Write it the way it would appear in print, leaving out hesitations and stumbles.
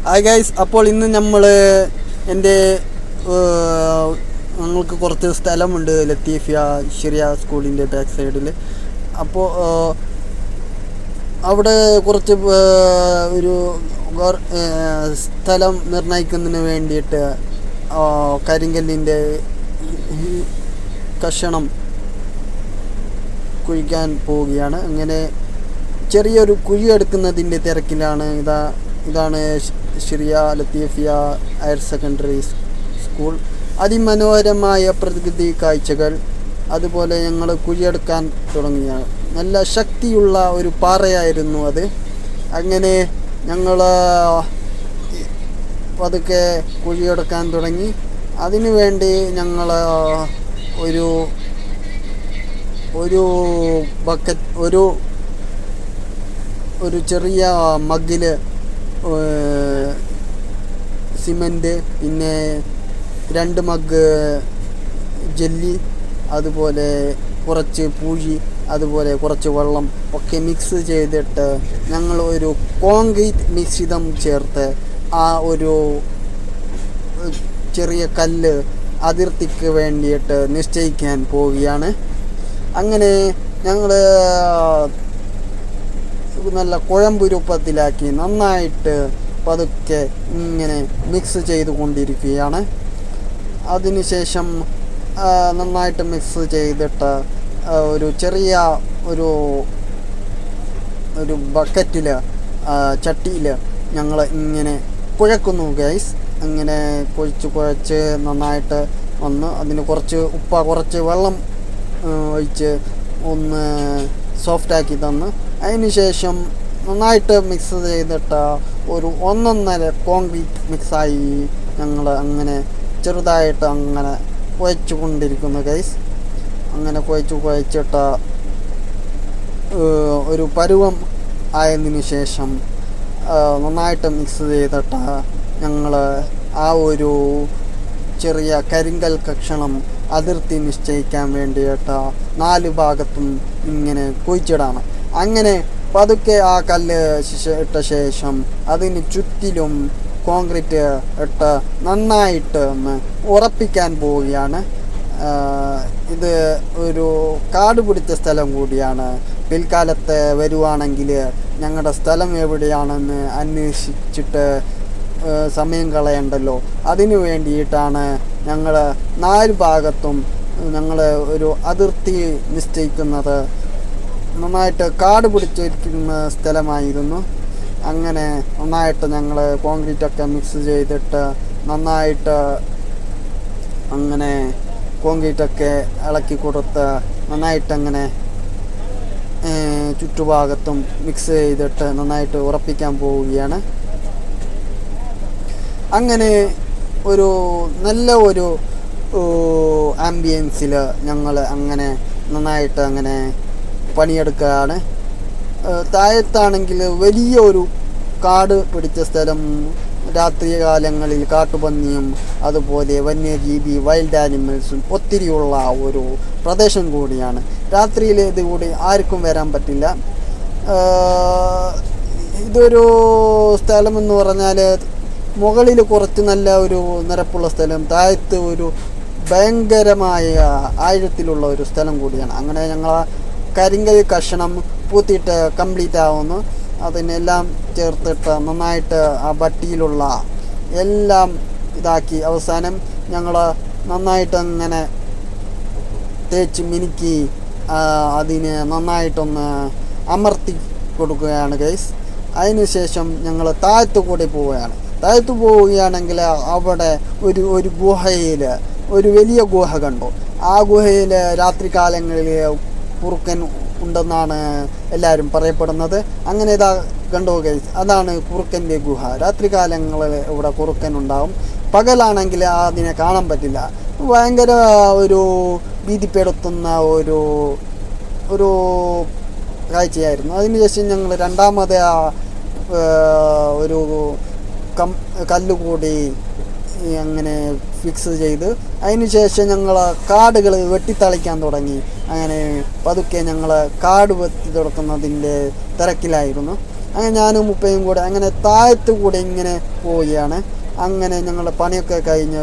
Hi guys, അപ്പോൾ ഇന്ന് നമ്മൾ എൻ്റെ ഞങ്ങൾക്ക് കുറച്ച് സ്ഥലമുണ്ട് ലത്തീഫിയ ഷിറിയ സ്കൂളിൻ്റെ ബാക്ക് സൈഡിൽ. അപ്പോൾ അവിടെ കുറച്ച് ഒരു സ്ഥലം നിർണ്ണയിക്കുന്നതിന് വേണ്ടിയിട്ട് കരിങ്കല്ലിൻ്റെ കഷണം കുഴിക്കാൻ പോവുകയാണ്. അങ്ങനെ ചെറിയൊരു കുഴി എടുക്കുന്നതിൻ്റെ തിരക്കിലാണ്. ഇതാണ് Shiriya Latheefiya higher secondary school. അതിമനോഹരമായ പ്രകൃതി കാഴ്ചകൾ. അതുപോലെ ഞങ്ങൾ കുഴിയെടുക്കാൻ തുടങ്ങിയാണ്. നല്ല ശക്തിയുള്ള ഒരു പാറയായിരുന്നു അത്. അങ്ങനെ ഞങ്ങൾ പതുക്കെ കുഴിയെടുക്കാൻ തുടങ്ങി. അതിനു വേണ്ടി ഞങ്ങൾ ഒരു ബക്കറ്റ് ഒരു ചെറിയ മഗ്ഗിൽ സിമൻറ്റ്, പിന്നെ 2 മഗ് ജെല്ലി, അതുപോലെ കുറച്ച് പൂഴി, അതുപോലെ കുറച്ച് വെള്ളം ഒക്കെ മിക്സ് ചെയ്തിട്ട് ഞങ്ങൾ ഒരു കോൺക്രീറ്റ് മിശ്രിതം ചേർത്ത് ആ ഒരു ചെറിയ കല്ല് അതിർത്തിക്ക് വേണ്ടിയിട്ട് നിശ്ചയിക്കാൻ പോവുകയാണ്. അങ്ങനെ ഞങ്ങൾ നല്ല കുഴമ്പ് രൂപത്തിലാക്കി നന്നായിട്ട് പതുക്കെ ഇങ്ങനെ മിക്സ് ചെയ്തുകൊണ്ടിരിക്കുകയാണ്. അതിനുശേഷം നന്നായിട്ട് മിക്സ് ചെയ്തിട്ട് ഒരു ചെറിയ ഒരു ബക്കറ്റിൽ ചട്ടിയിൽ ഞങ്ങൾ ഇങ്ങനെ കുഴക്കുന്നു ഗൈസ്. അങ്ങനെ കുഴച്ച് നന്നായിട്ട് വന്ന് അതിന് കുറച്ച് വെള്ളം ഒഴിച്ച് ഒന്ന് സോഫ്റ്റാക്കി തന്ന് അതിന് ശേഷം നന്നായിട്ട് മിക്സ് ചെയ്തിട്ട് ഒരു 1.5 കോൺക്രീറ്റ് മിക്സായി ഞങ്ങൾ അങ്ങനെ ചെറുതായിട്ട് അങ്ങനെ കുഴച്ചു കൊണ്ടിരിക്കുന്നു ഗൈസ്. അങ്ങനെ കുഴച്ചിട്ട് ഒരു പരുവം ആയതിനു ശേഷം നന്നായിട്ട് മിക്സ് ചെയ്തിട്ട് ഞങ്ങൾ ആ ഒരു ചെറിയ കരിങ്കൽ കഷണം അതിർത്തി നിശ്ചയിക്കാൻ വേണ്ടിയിട്ട് 4 ഭാഗത്തും ഇങ്ങനെ കുഴിച്ചിടാണ്. അങ്ങനെ പതുക്കെ ആ കല്ല് ഇട്ട ശേഷം അതിന് ചുറ്റിലും കോൺക്രീറ്റ് ഇട്ട് നന്നായിട്ട് ഉറപ്പിക്കാൻ പോവുകയാണ്. ഇത് ഒരു കാട് പിടിച്ച സ്ഥലം കൂടിയാണ്. പിൽക്കാലത്ത് വരുവാണെങ്കിൽ ഞങ്ങളുടെ സ്ഥലം എവിടെയാണെന്ന് അന്വേഷിച്ചിട്ട് സമയം കളയണ്ടല്ലോ. അതിനു വേണ്ടിയിട്ടാണ് ഞങ്ങൾ 4 ഭാഗത്തും ഞങ്ങൾ ഒരു അതിർത്തി നിശ്ചയിക്കുന്നത്. നന്നായിട്ട് കാട് പിടിച്ചിരിക്കുന്ന സ്ഥലമായിരുന്നു. അങ്ങനെ നന്നായിട്ട് ഞങ്ങൾ കോൺക്രീറ്റൊക്കെ മിക്സ് ചെയ്തിട്ട് നന്നായിട്ട് അങ്ങനെ കോൺക്രീറ്റൊക്കെ ഇളക്കി കൊടുത്ത് നന്നായിട്ടങ്ങനെ ചുറ്റുഭാഗത്തും മിക്സ് ചെയ്തിട്ട് നന്നായിട്ട് ഉറപ്പിക്കാൻ പോവുകയാണ്. അങ്ങനെ ഒരു നല്ല ഒരു ആംബിയൻസിൽ ഞങ്ങൾ അങ്ങനെ നന്നായിട്ട് അങ്ങനെ പണിയെടുക്കുകയാണ്. താഴത്താണെങ്കിൽ വലിയൊരു കാട് പിടിച്ച സ്ഥലം, രാത്രി കാലങ്ങളിൽ കാട്ടുപന്നിയും അതുപോലെ വന്യജീവി വൈൽഡ് ആനിമൽസും ഒത്തിരിയുള്ള ഒരു പ്രദേശം കൂടിയാണ്. രാത്രിയിൽ ഇത് കൂടി ആർക്കും വരാൻ പറ്റില്ല. ഇതൊരു സ്ഥലമെന്ന് പറഞ്ഞാൽ മുകളിൽ കുറച്ച് നല്ല ഒരു നിരപ്പുള്ള സ്ഥലം, താഴത്ത് ഒരു ഭയങ്കരമായ ആഴത്തിലുള്ള ഒരു സ്ഥലം കൂടിയാണ്. അങ്ങനെ ഞങ്ങൾ കരിങ്കൽ കഷണം പൂത്തിയിട്ട് കംപ്ലീറ്റ് ആവുന്നു. അതിനെല്ലാം ചേർത്തിട്ട് നന്നായിട്ട് ആ ബട്ടിയിലുള്ള എല്ലാം ഇതാക്കി അവസാനം ഞങ്ങൾ നന്നായിട്ട് അങ്ങനെ തേച്ച് മിനുക്കി അതിന് നന്നായിട്ടൊന്ന് അമർത്തി കൊടുക്കുകയാണ് ഗൈസ്. അതിനുശേഷം ഞങ്ങൾ താഴത്തു കൂടി പോവുകയാണ്. താഴത്തു പോവുകയാണെങ്കിൽ അവിടെ ഒരു ഗുഹയിൽ ഒരു വലിയ ഗുഹ കണ്ടു. ആ ഗുഹയിൽ രാത്രി കാലങ്ങളിൽ കുറുക്കൻ ഉണ്ടെന്നാണ് എല്ലാവരും പറയപ്പെടുന്നത്. അങ്ങനെ ഇതാ കണ്ടോ ഗൈസ്, അതാണ് കുറുക്കൻ്റെ ഗുഹ. രാത്രി കാലങ്ങളിൽ ഇവിടെ കുറുക്കൻ ഉണ്ടാകും. പകലാണെങ്കിൽ അതിനെ കാണാൻ പറ്റില്ല. ഭയങ്കര ഒരു ഭീതിപ്പെടുത്തുന്ന ഒരു കാഴ്ചയായിരുന്നു. അതിനുശേഷം ഞങ്ങൾ രണ്ടാമത് ഒരു കല്ലുകൂടി അങ്ങനെ ഫിക്സ് ചെയ്ത് അതിനുശേഷം ഞങ്ങൾ കാടുകൾ വെട്ടിത്തളിക്കാൻ തുടങ്ങി. അങ്ങനെ പതുക്കെ ഞങ്ങൾ കാട് വെട്ടി തുടക്കുന്നതിൻ്റെ തിരക്കിലായിരുന്നു. അങ്ങനെ ഞാനും ഉപ്പയും കൂടെ അങ്ങനെ താഴത്ത് കൂടെ ഇങ്ങനെ പോവുകയാണ്. അങ്ങനെ ഞങ്ങളുടെ പണിയൊക്കെ കഴിഞ്ഞ്